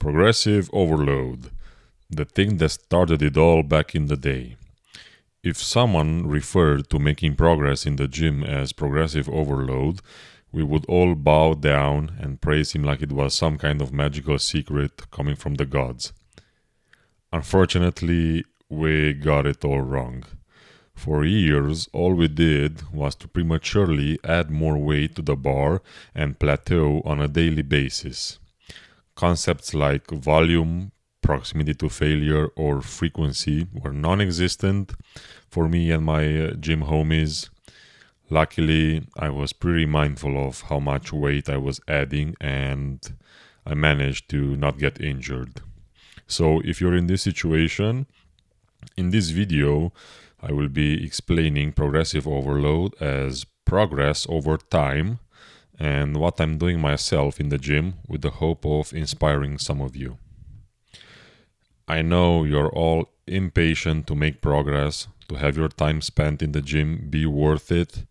Progressive overload, the thing that started it all back in the day. If someone referred to making progress in the gym as progressive overload, we would all bow down and praise him like it was some kind of magical secret coming from the gods. Unfortunately, we got it all wrong. For years, all we did was to prematurely add more weight to the bar and plateau on a daily basis. Concepts like volume, proximity to failure, or frequency were non-existent for me and my gym homies. Luckily, I was pretty mindful of how much weight I was adding and I managed to not get injured. So if you're in this situation, in this video, I will be explaining progressive overload as progress over time and what I'm doing myself in the gym with the hope of inspiring some of you. I know you're all impatient to make progress, to have your time spent in the gym be worth it,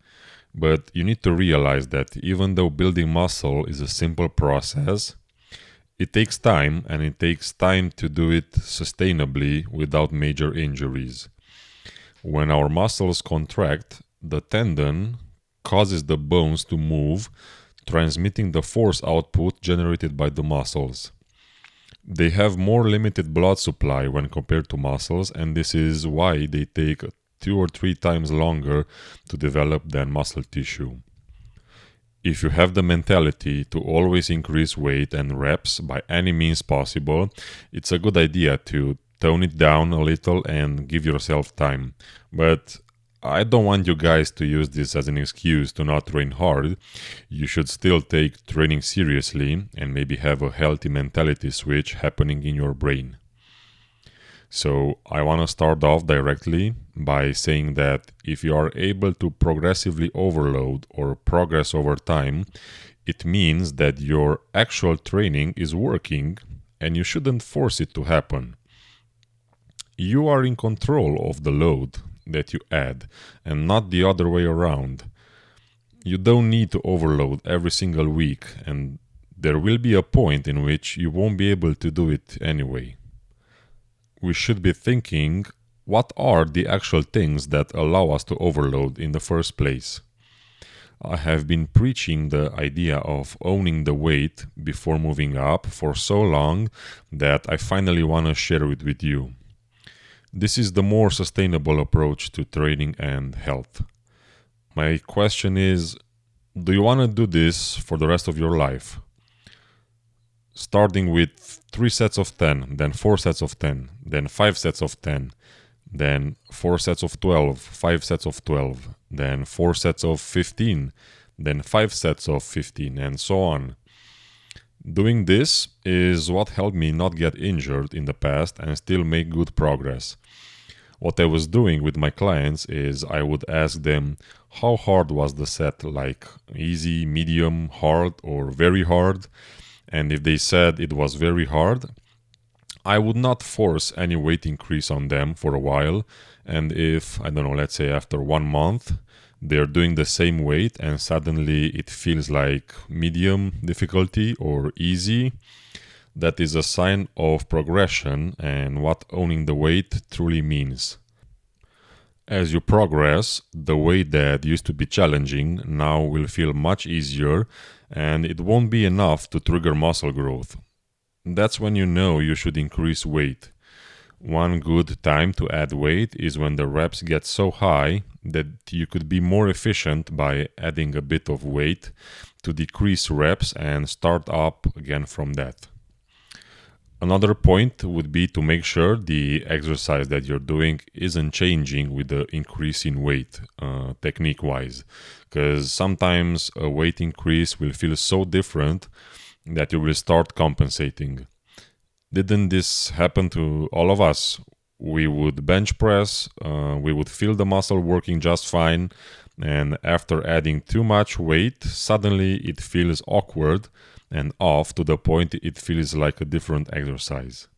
but you need to realize that even though building muscle is a simple process, it takes time, and it takes time to do it sustainably without major injuries. When our muscles contract, the tendon causes the bones to move, transmitting the force output generated by the muscles. They have more limited blood supply when compared to muscles, and this is why they take 2 or 3 times longer to develop than muscle tissue. If you have the mentality to always increase weight and reps by any means possible, it's a good idea to tone it down a little and give yourself time. But I don't want you guys to use this as an excuse to not train hard. You should still take training seriously and maybe have a healthy mentality switch happening in your brain. So I want to start off directly by saying that if you are able to progressively overload or progress over time, it means that your actual training is working and you shouldn't force it to happen. You are in control of the load that you add and not the other way around. You don't need to overload every single week, and there will be a point in which you won't be able to do it anyway. We should be thinking, what are the actual things that allow us to overload in the first place? I have been preaching the idea of owning the weight before moving up for so long that I finally want to share it with you. This is the more sustainable approach to training and health. My question is, do you want to do this for the rest of your life? Starting with 3 sets of 10, then 4 sets of 10, then 5 sets of 10, then 4 sets of 12, 5 sets of 12, then 4 sets of 15, then 5 sets of 15, and so on. Doing this is what helped me not get injured in the past and still make good progress. What I was doing with my clients is I would ask them how hard was the set, like easy, medium, hard, or very hard. And if they said it was very hard, I would not force any weight increase on them for a while. And if, I don't know, let's say after 1 month, they're doing the same weight and suddenly it feels like medium difficulty or easy, that is a sign of progression and what owning the weight truly means. As you progress, the weight that used to be challenging now will feel much easier, and it won't be enough to trigger muscle growth. That's when you know you should increase weight. One good time to add weight is when the reps get so high that you could be more efficient by adding a bit of weight to decrease reps and start up again from that. Another point would be to make sure the exercise that you're doing isn't changing with the increase in weight, technique-wise, because sometimes a weight increase will feel so different that you will start compensating. Didn't this happen to all of us? We would bench press, we would feel the muscle working just fine, and after adding too much weight, suddenly it feels awkward and off to the point it feels like a different exercise.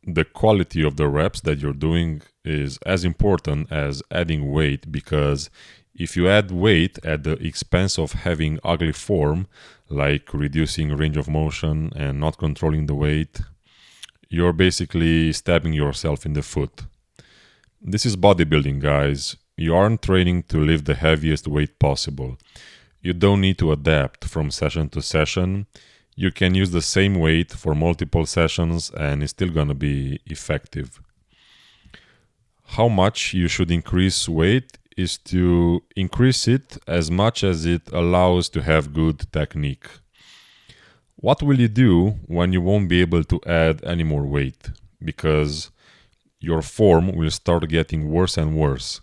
The quality of the reps that you're doing is as important as adding weight, because if you add weight at the expense of having ugly form, like reducing range of motion and not controlling the weight, you're basically stabbing yourself in the foot. This is bodybuilding, guys. You aren't training to lift the heaviest weight possible. You don't need to adapt from session to session. You can use the same weight for multiple sessions and it's still gonna be effective. How much you should increase weight is to increase it as much as it allows to have good technique. What will you do when you won't be able to add any more weight? Because your form will start getting worse and worse.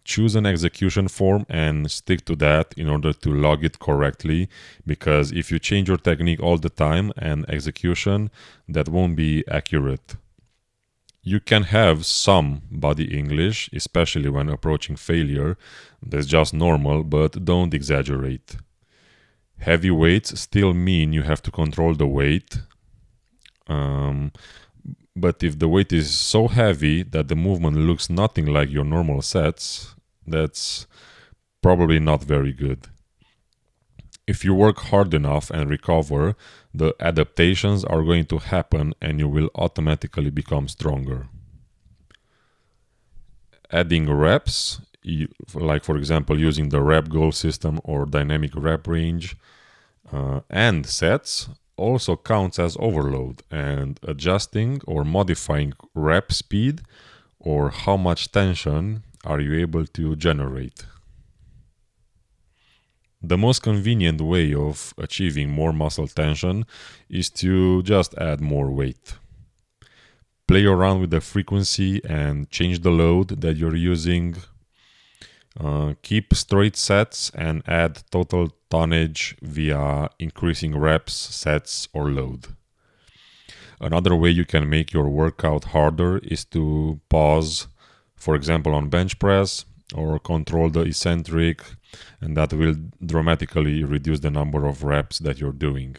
Choose an execution form and stick to that in order to log it correctly, because if you change your technique all the time and execution, that won't be accurate. You can have some body English, especially when approaching failure. That's just normal, but don't exaggerate. Heavy weights still mean you have to control the weight. But if the weight is so heavy that the movement looks nothing like your normal sets, that's probably not very good. If you work hard enough and recover, the adaptations are going to happen and you will automatically become stronger. Adding reps, like for example using the rep goal system or dynamic rep range, and sets also counts as overload, and adjusting or modifying rep speed or how much tension are you able to generate. The most convenient way of achieving more muscle tension is to just add more weight. Play around with the frequency and change the load that you're using. Keep straight sets and add total tonnage via increasing reps, sets, or load. Another way you can make your workout harder is to pause, for example on bench press, or control the eccentric, and that will dramatically reduce the number of reps that you're doing.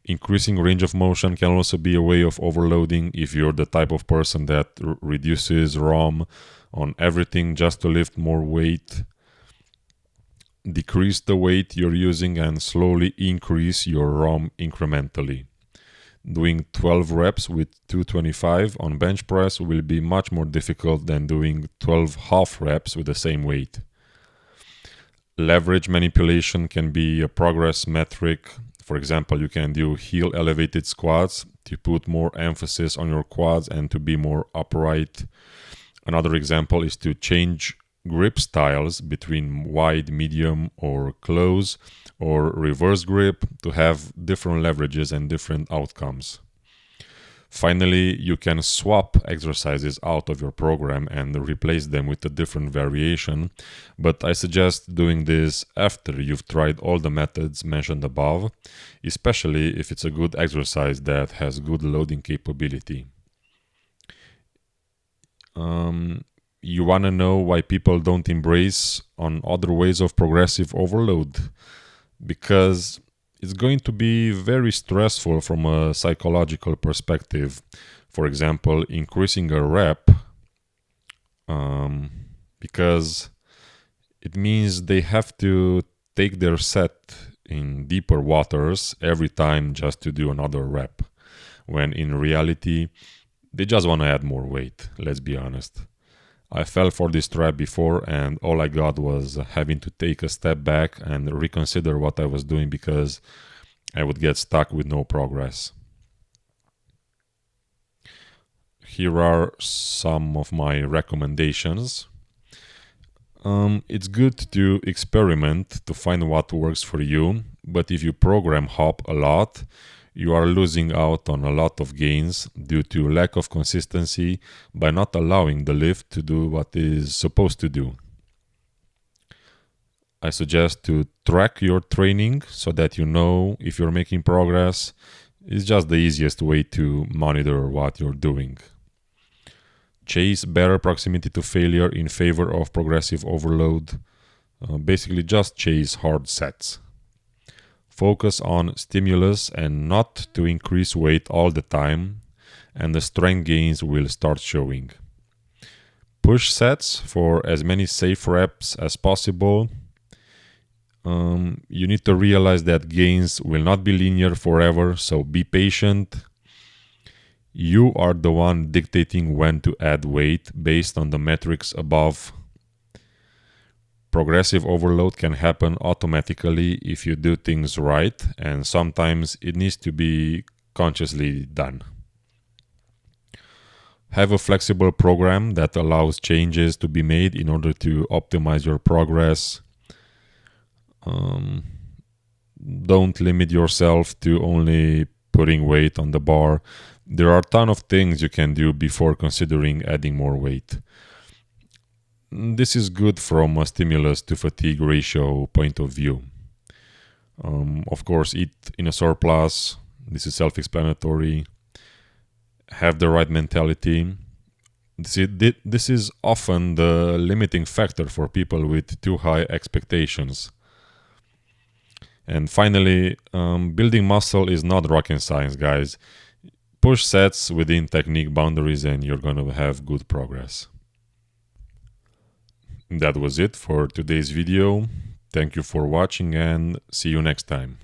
Increasing range of motion can also be a way of overloading if you're the type of person that reduces ROM on everything just to lift more weight. Decrease the weight you're using and slowly increase your ROM incrementally. Doing 12 reps with 225 on bench press will be much more difficult than doing 12 half reps with the same weight. Leverage manipulation can be a progress metric. For example, you can do heel elevated squats to put more emphasis on your quads and to be more upright. Another example is to change grip styles between wide, medium, or close, or reverse grip to have different leverages and different outcomes. Finally, you can swap exercises out of your program and replace them with a different variation, but I suggest doing this after you've tried all the methods mentioned above, especially if it's a good exercise that has good loading capability. You want to know why people don't embrace on other ways of progressive overload? Because it's going to be very stressful from a psychological perspective. For example, increasing a rep, because it means they have to take their set in deeper waters every time just to do another rep, when in reality they just want to add more weight, let's be honest. I fell for this trap before and all I got was having to take a step back and reconsider what I was doing because I would get stuck with no progress. Here are some of my recommendations. It's good to experiment to find what works for you, but if you program hop a lot, you are losing out on a lot of gains due to lack of consistency by not allowing the lift to do what it is supposed to do. I suggest to track your training so that you know if you're making progress. It's just the easiest way to monitor what you're doing. Chase better proximity to failure in favor of progressive overload. Basically just chase hard sets. Focus on stimulus and not to increase weight all the time, and the strength gains will start showing. Push sets for as many safe reps as possible. You need to realize that gains will not be linear forever, so be patient. You are the one dictating when to add weight based on the metrics above. Progressive overload can happen automatically if you do things right, and sometimes it needs to be consciously done. Have a flexible program that allows changes to be made in order to optimize your progress. Don't limit yourself to only putting weight on the bar. There are a ton of things you can do before considering adding more weight. This is good from a stimulus to fatigue ratio point of view. Of course, eat in a surplus. This is self-explanatory. Have the right mentality. This is often the limiting factor for people with too high expectations. And finally, building muscle is not rocket science, guys. Push sets within technique boundaries and you're going to have good progress. That was it for today's video. Thank you for watching and see you next time.